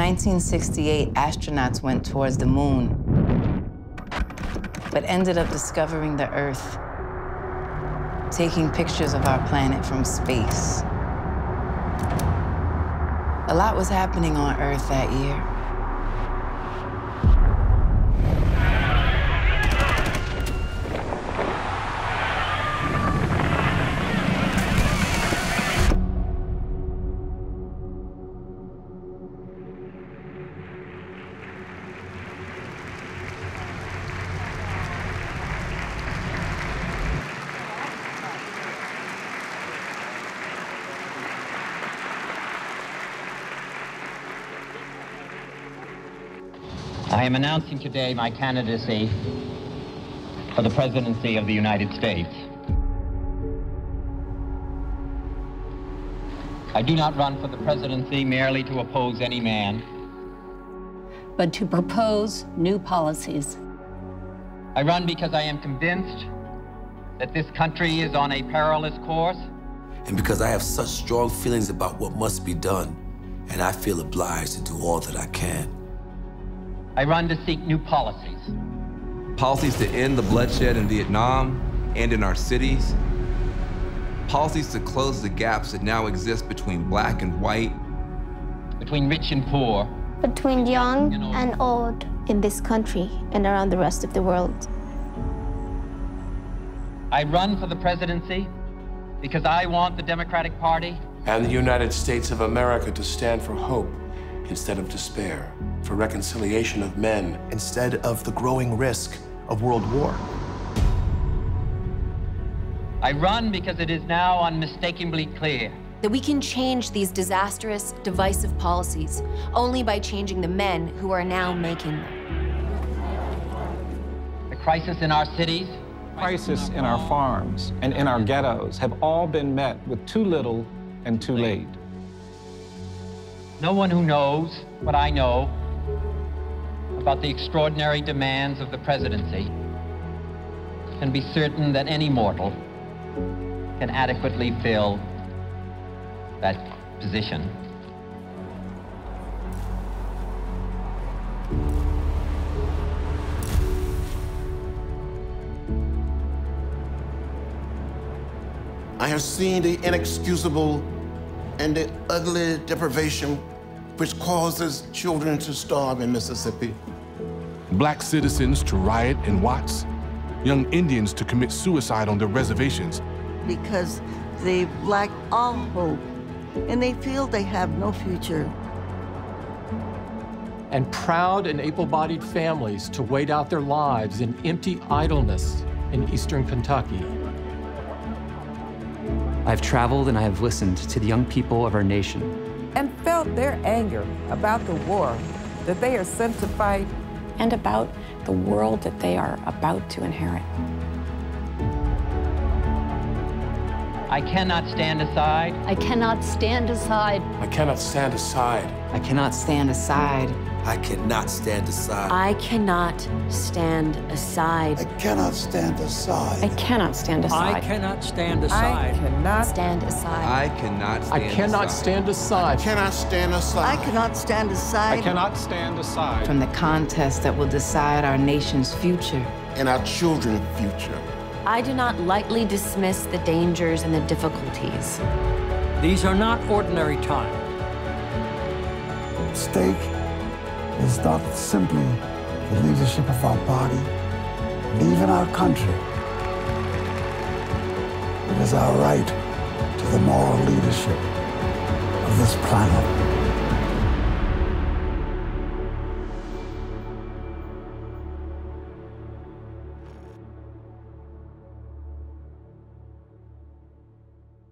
1968, astronauts went towards the moon, but ended up discovering the Earth, taking pictures of our planet from space. A lot was happening on Earth that year. I am announcing today my candidacy for the presidency of the United States. I do not run for the presidency merely to oppose any man, but to propose new policies. I run because I am convinced that this country is on a perilous course. And because I have such strong feelings about what must be done, and I feel obliged to do all that I can. I run to seek new policies. Policies to end the bloodshed in Vietnam and in our cities. Policies to close the gaps that now exist between black and white. Between rich and poor. Between young and old in this country and around the rest of the world. I run for the presidency because I want the Democratic Party and the United States of America to stand for hope instead of despair, for reconciliation of men instead of the growing risk of world war. I run because it is now unmistakably clear that we can change these disastrous, divisive policies only by changing the men who are now making them. The crisis in our cities, crisis in our farms and in our ghettos have all been met with too little and too late. No one who knows what I know about the extraordinary demands of the presidency can be certain that any mortal can adequately fill that position. I have seen the inexcusable and the ugly deprivation which causes children to starve in Mississippi. Black citizens to riot in Watts, young Indians to commit suicide on their reservations. Because they've lacked all hope, and they feel they have no future. And proud and able-bodied families to wait out their lives in empty idleness in eastern Kentucky. I've traveled and I have listened to the young people of our nation. And felt their anger about the war that they are sent to fight. And about the world that they are about to inherit. I cannot stand aside. I cannot stand aside. I cannot stand aside. I cannot stand aside. I cannot stand aside. I cannot stand aside. I cannot stand aside. I cannot stand aside. I cannot stand aside. I cannot stand aside. I cannot stand aside. I cannot stand aside. I cannot stand aside. I cannot stand aside. I cannot stand aside. From the contest that will decide our nation's future. And our children's future. I do not lightly dismiss the dangers and the difficulties. These are not ordinary times. At stake is not simply the leadership of our body, and even our country. It is our right to the moral leadership of this planet.